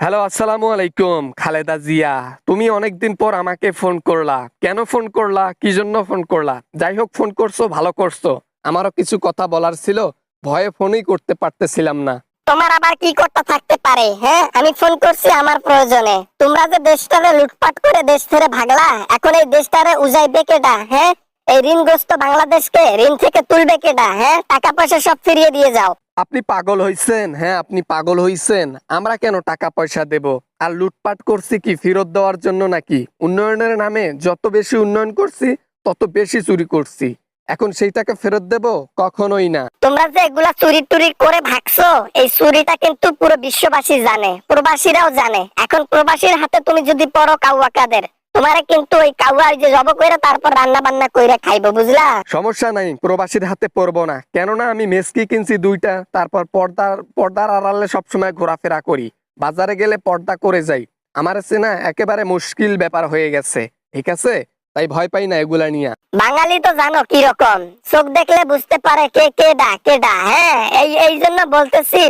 Hello, আসসালামু আলাইকুম খালেদা জিয়া। তুমি অনেকদিন পর আমাকে ফোন করলা, কেন ফোন করলা, কি জন্য ফোন করলা? যাই হোক, ফোন করছো, ভালো করছো। আমারও কিছু কথা বলার ছিল, ভয়ে ফোনই করতে পারতেছিলাম না। তোমার আবার কি করতে থাকতে পারে? হ্যাঁ, আমি ফোন করছি আমার প্রয়োজনে। তোমরা যে দেশটারে লুটপাট করে দেশ ছেড়ে ভাগলা, এখন এই দেশটারে উজাইবে কেডা? হ্যাঁ, এই ঋণগ্রস্ত বাংলাদেশকে ঋণ থেকে তুলবে কেডা? হ্যাঁ, টাকা পয়সা সব ফিরিয়ে দিয়ে যাও। আপনি পাগল হইছেন? হ্যাঁ, আপনি পাগল হইছেন। আমরা কেন টাকা পয়সা দেব? আর লুটপাট করছি কি ফেরত দেওয়ার জন্য নাকি? উন্নয়নের নামে যত বেশি উন্নয়ন করছি তত বেশি চুরি করছি। এখন সেইটাকে ফেরত দেব? কখনোই না। তোমরা যে এগুলা চুরি টুরি করে ভাগছো, এই চুরিটা কিন্তু পুরো বিশ্ববাসী জানে, প্রবাসীরাও জানে। এখন প্রবাসীর হাতে তুমি যদি পড়ো কাউয়া কাদের, তোমারে কিন্তু ওই কাউয়া যে জব কইরা তারপর রান্না বান্না কইরা খাইবো, বুঝলা? সমস্যা নাই, প্রবাসীর হাতে পড়বো না। কেননা আমি মেসকি কিনছি দুইটা, তারপর পর্দার আড়ালে সবসময় ঘোরাফেরা করি। বাজারে গেলে পর্দা করে যাই। আমার চেনা একেবারে মুশকিল ব্যাপার হয়ে গেছে, ঠিক আছে? তাই ভয় পাই না এগুলা নিয়ে। বাঙালি তো জানো কি রকম, চোখ দেখলে বুঝতে পারে কে কেডা কেডা। হ্যাঁ, এই জন্য বলতেছি,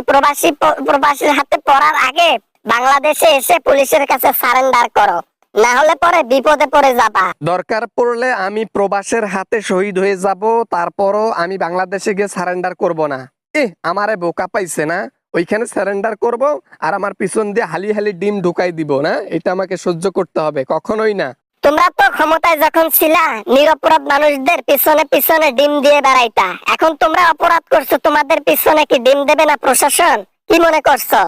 প্রবাসীর হাতে পড়ার আগে বাংলাদেশে এসে পুলিশের কাছে সারেন্ডার করো, না হলে পরে বিপদে পড়ে যাবা। দরকার পড়লে আমি প্রবাসের হাতে শহীদ হয়ে যাব, তারপরও আমি বাংলাদেশে গিয়ে সারেন্ডার করব না। আমারে বোকা পাইছে না? ওইখানে সারেন্ডার করব আর আমার পিছন দিয়ে হালি হালি ডিম ঢুকাই দিব না? এটা আমাকে সহ্য করতে হবে? কখনোই না। তোমরা তো ক্ষমতায় যখন ছিলা, নিরপরাধ মানুষদের পিছনে পিছনে ডিম দিয়ে বেড়াইতা। এখন তোমরা অপরাধ করছো, তোমাদের পিছনে কি ডিম দেবে না প্রশাসন? কি মনে করছো?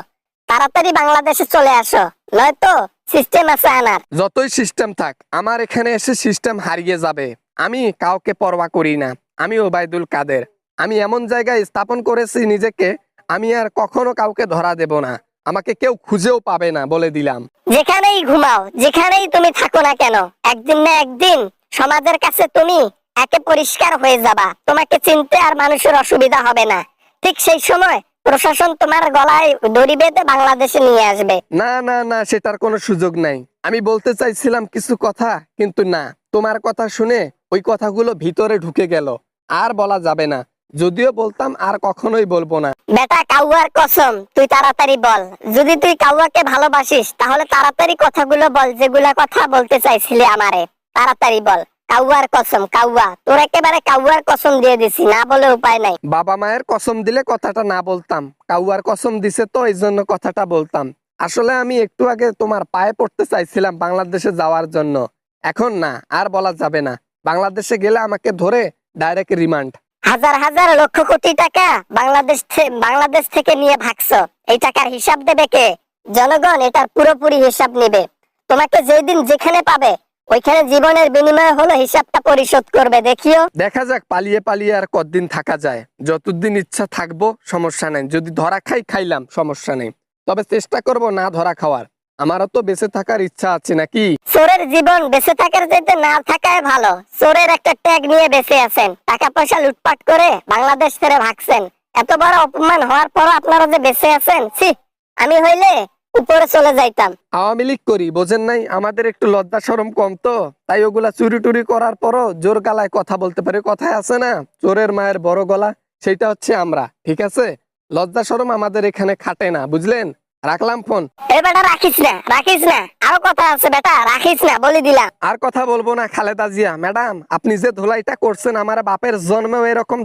তাড়াতাড়ি বাংলাদেশে চলে আসো, নয়তো সিস্টেম আছে আনার। যতই সিস্টেম থাক, আমার এখানে এসে সিস্টেম হারিয়ে যাবে। আমি কাউকে পরোয়া করি না। আমি ওবায়দুল কাদের। আমি এমন জায়গায় স্থাপন করেছি নিজেকে, আমি আর কখনো কাউকে ধরা দেব না। আমাকে কেউ খুঁজেও পাবে না, বলে দিলাম। যেখানেই ঘুমাও, যেখানেই তুমি থাকো না কেন, একদিন না একদিন সমাজের কাছে তুমি একে পরিষ্কার হয়ে যাবা। তোমাকে চিনতে আর মানুষের অসুবিধা হবে না। ঠিক সেই সময় প্রশাসন তোমার গলায় দড়ি বেঁধে বাংলাদেশে নিয়ে আসবে। না না না, সেটার কোনো সুযোগ নাই। আমি বলতে চাইছিলাম কিছু কথা, কিন্তু না, তোমার কথা শুনে ওই কথাগুলো ভিতরে ঢুকে গেল। আর বলা যাবে না। যদিও বলতাম, আর কখনোই বলবো না। বেটা, কাউয়ার কসম, তুই তাড়াতাড়ি বল। যদি তুই কাউয়াকে ভালোবাসিস তাহলে তাড়াতাড়ি কথাগুলো বল, যেগুলা কথা বলতে চাইছিলি আমারে। তাড়াতাড়ি বল। কাউয়ার কসম, কাউয়া, তোর একেবারে কাউয়ার কসম দিয়ে দিছি, না বলে উপায় নাই। বাবা মায়ের কসম দিলে কথাটা না বলতাম, কাউয়ার কসম দিছে তো এই জন্য কথাটা বলতাম। আসলে আমি একটু আগে তোমার পায়ে পড়তে চাইছিলাম বাংলাদেশে যাওয়ার জন্য। এখন না, আর বলা যাবে না। বাংলাদেশে গেলে আমাকে ধরে ডাইরেক্ট রিমান্ড। হাজার হাজার লক্ষ কোটি টাকা বাংলাদেশ থেকে নিয়ে ভাগছো, এই টাকার হিসাব দেবে কে? জনগণ এটার পুরোপুরি হিসাব নেবে। তোমাকে যেদিন যেখানে পাবে, ওইখানে জীবনের বিনিময়ে হলো হিসাবটা পরিশোধ করবে, দেখিও। দেখা যাক পালিয়ে পালিয়ে আর কতদিন থাকা যায়। যতদিন ইচ্ছা থাকবো, সমস্যা নেই। যদি ধরা খাইলাম, সমস্যা নেই। তবে চেষ্টা করব না ধরা খাওয়ার। আমারও তো বেঁচে থাকার ইচ্ছা আছে নাকি? চোরের জীবন বেঁচে থাকার চাইতে না থাকাই ভালো। চোরের একটা ট্যাগ নিয়ে বেঁচে আছেন, টাকা পয়সা লুটপাট করে বাংলাদেশ ছেড়ে ভাগছেন। এত বড় অপমান হওয়ার পরও আপনারা যে বেঁচে আছেন, ছি! আমি হইলে উপরে চলে যাইতাম। আওয়ামী লীগ করি, বোঝেন নাই? আমাদের একটু লজ্জা শরম কম তো, তাই ওগুলা চুরি টুরি করার পরও জোর গলায় কথা বলতে পারে। কথায় আছে না, চোরের মায়ের বড় গলা? সেটা হচ্ছে আমরা, ঠিক আছে? লজ্জা শরম আমাদের এখানে খাটে না, বুঝলেন? রাখলাম ফোন। এ বেটা, রাখিস না, রাখিস না, আরো কথা আছে বেটা, রাখিস না, বলে দিলাম। আর কথা বলবো না খালেদা জিয়া ম্যাডাম। আপনি যে ধোলাইটা করছেন, আমার বাপের জন্মেও এরকম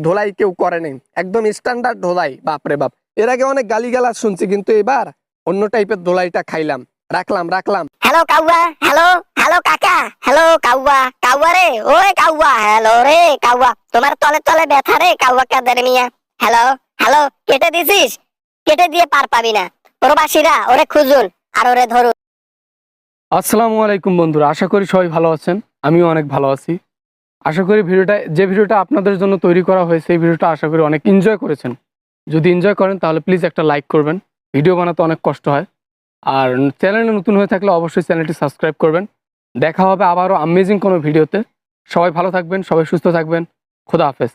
ধোলাই কেউ করেনি। একদম স্ট্যান্ডার্ড ধোলাই, বাপরে বাপ। এর আগে অনেক গালিগালাজ শুনছি, কিন্তু এবার অন্য টাইপের ধোলাইটা খাইলাম। রাখলাম। হ্যালো কাউয়া, হ্যালো হ্যালো কাকা, হ্যালো কাউয়া, কাউয়া রে, ওই কাউয়া, হ্যালো রে কাউয়া, তোমার তলে তলে ব্যথা রে কাউয়া কাদের মিয়া। হ্যালো হ্যালো, কেটে দিছিস? কেটে দিয়ে পার পাবি না। প্রবাসীরা ওরে খুঁজুন আর ওরে ধরুন। আসসালামু আলাইকুম বন্ধুরা, আশা করি সবাই ভালো আছেন। আমিও অনেক ভালো আছি। আশা করি ভিডিওটা আপনাদের জন্য তৈরি করা হয়েছে, এই ভিডিওটা আশা করি অনেক এনজয় করেছেন। যদি এনজয় করেন তাহলে প্লিজ একটা লাইক করবেন। ভিডিও বানাতে অনেক কষ্ট হয়। আর চ্যানেলে নতুন হয়ে থাকলে অবশ্যই চ্যানেলটি সাবস্ক্রাইব করবেন। দেখা হবে আবারও আমেজিং কোনো ভিডিওতে। সবাই ভালো থাকবেন, সবাই সুস্থ থাকবেন। খোদা হাফেজ।